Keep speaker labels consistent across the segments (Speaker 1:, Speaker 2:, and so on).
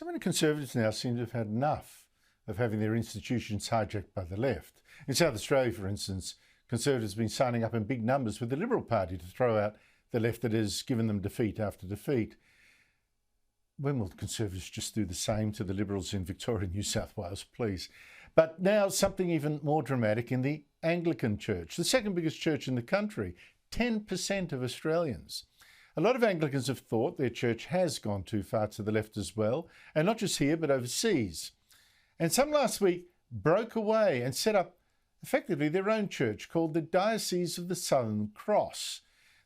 Speaker 1: So many Conservatives now seem to have had enough of having their institutions hijacked by the left. In South Australia, for instance, Conservatives have been signing up in big numbers with the Liberal Party to throw out the left that has given them defeat after defeat. When will Conservatives just do the same to the Liberals in Victoria and New South Wales, please? But now something even more dramatic in the Anglican Church, the second biggest church in the country, 10% of Australians. A lot of Anglicans have thought their church has gone too far to the left as well, and not just here but overseas. And some last week broke away and set up effectively their own church called the Diocese of the Southern Cross.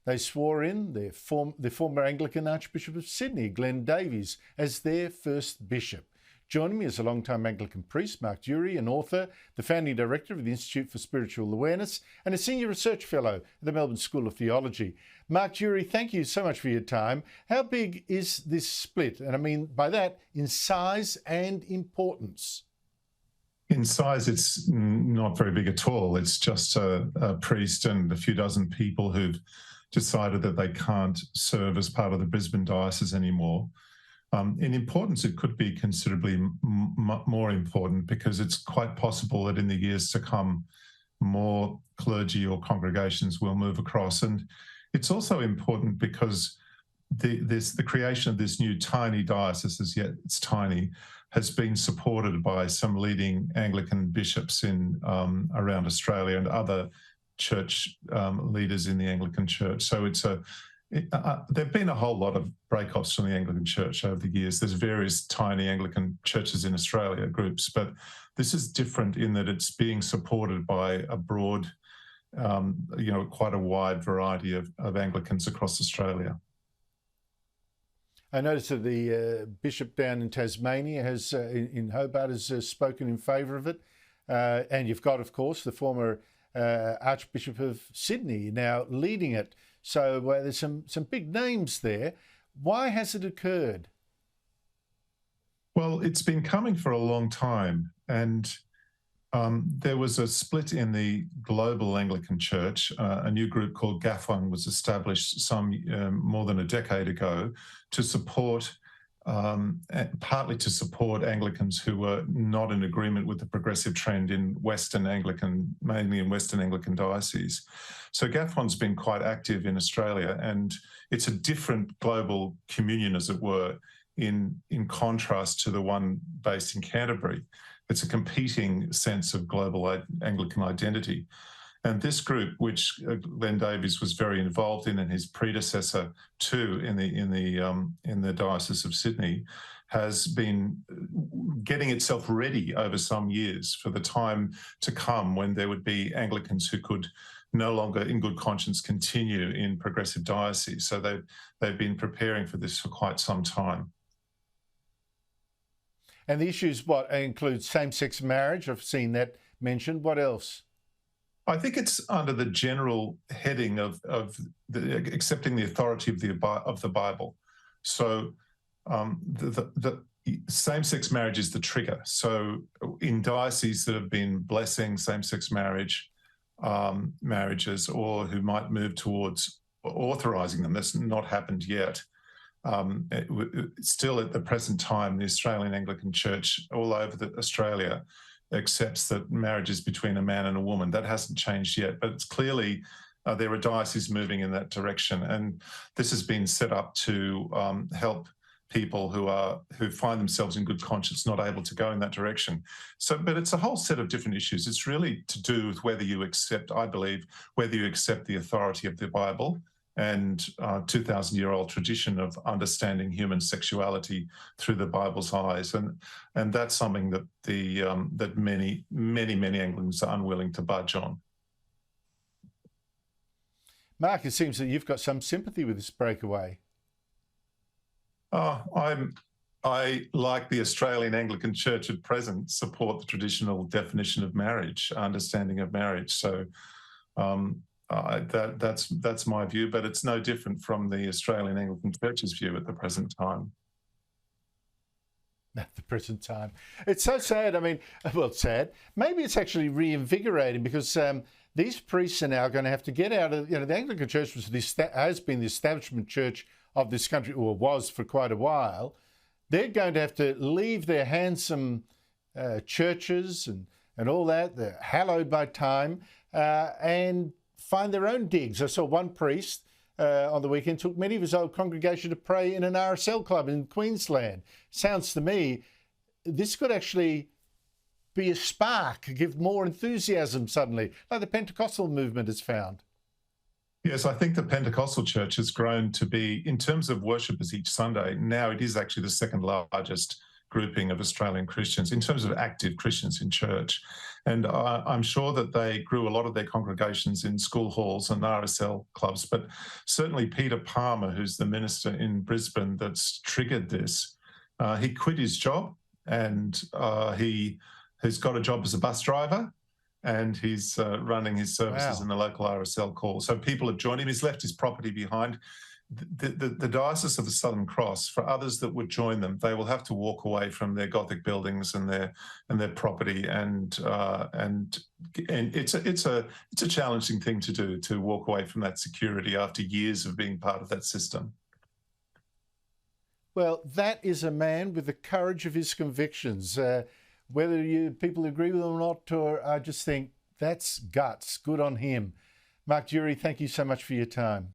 Speaker 1: They swore in their former Anglican Archbishop of Sydney, Davies, as their first bishop. Joining me is a long-time Anglican priest, Mark Durie, an author, the founding director of the Institute for Spiritual Awareness, and a senior research fellow at the Melbourne School of Theology. Mark Durie, thank you so much for your time. How big is this split? And I mean by that, in size and importance.
Speaker 2: In size, it's not very big at all. It's just a priest and a few dozen people who've decided that they can't serve as part of the Brisbane Diocese anymore. In importance, it could be considerably more important because it's quite possible that in the years to come, more clergy or congregations will move across. And it's also important because the creation of this new tiny diocese, as yet it's tiny, has been supported by some leading Anglican bishops in around Australia and other church leaders in the Anglican Church. So there've been a whole lot of breakoffs from the Anglican Church over the years. There's various tiny Anglican churches in Australia, groups, but this is different in that it's being supported by a broad, quite a wide variety of Anglicans across Australia.
Speaker 1: I noticed that the bishop down in Tasmania in Hobart has spoken in favour of it. And you've got, of course, the former Archbishop of Sydney now leading it. So there's some big names there. Why has it occurred?
Speaker 2: Well, it's been coming for a long time. And there was a split in the global Anglican Church. A new group called GAFON was established more than a decade ago to support, partly to support Anglicans who were not in agreement with the progressive trend in Western Anglican, mainly in Western Anglican dioceses. So GAFON's been quite active in Australia, and it's a different global communion, as it were, in contrast to the one based in Canterbury. It's a competing sense of global Anglican identity. And this group, which Glenn Davies was very involved in, and his predecessor too in the Diocese of Sydney, has been getting itself ready over some years for the time to come when there would be Anglicans who could no longer, in good conscience, continue in progressive dioceses. So they've been preparing for this for quite some time.
Speaker 1: And the issues, include same-sex marriage? I've seen that mentioned. What else?
Speaker 2: I think it's under the general heading of accepting the authority of the Bible. So the same-sex marriage is the trigger. So in dioceses that have been blessing same-sex marriages, or who might move towards authorising them, that's not happened yet. Still at the present time, the Australian Anglican Church all over Australia accepts that marriage is between a man and a woman. That hasn't changed yet, but it's clearly there are dioceses moving in that direction, and this has been set up to help people who find themselves in good conscience not able to go in that direction. So, but it's a whole set of different issues. It's really to do with whether you accept, I believe, whether you accept the authority of the Bible and 2,000-year-old tradition of understanding human sexuality through the Bible's eyes, and that's something that that many Anglicans are unwilling to budge on.
Speaker 1: Mark, it seems that you've got some sympathy with this breakaway.
Speaker 2: I, like the Australian Anglican Church at present, support the traditional definition of marriage, understanding of marriage. So. That's my view, but it's no different from the Australian Anglican Church's view at the present time.
Speaker 1: At the present time. It's so sad. I mean, well, it's sad. Maybe it's actually reinvigorating because these priests are now going to have to get out of, the Anglican Church has been the establishment church of this country, or was for quite a while. They're going to have to leave their handsome churches and all that, they're hallowed by time, and find their own digs. I saw one priest on the weekend took many of his old congregation to pray in an RSL club in Queensland. Sounds to me this could actually be a spark, give more enthusiasm suddenly, like the Pentecostal movement has found.
Speaker 2: Yes, I think the Pentecostal church has grown to be, in terms of worshippers each Sunday, now it is actually the second largest grouping of Australian Christians in terms of active Christians in church. And I'm sure that they grew a lot of their congregations in school halls and RSL clubs, but certainly Peter Palmer, who's the minister in Brisbane that's triggered this, he quit his job and he has got a job as a bus driver, and he's running his services in the local RSL call. So people have joined him. He's left his property behind. The Diocese of the Southern Cross, for others that would join them, they will have to walk away from their Gothic buildings and their property, and it's a challenging thing to do, to walk away from that security after years of being part of that system.
Speaker 1: Well, that is a man with the courage of his convictions. Whether people agree with him or not, or I just think that's guts. Good on him. Mark Durie, thank you so much for your time.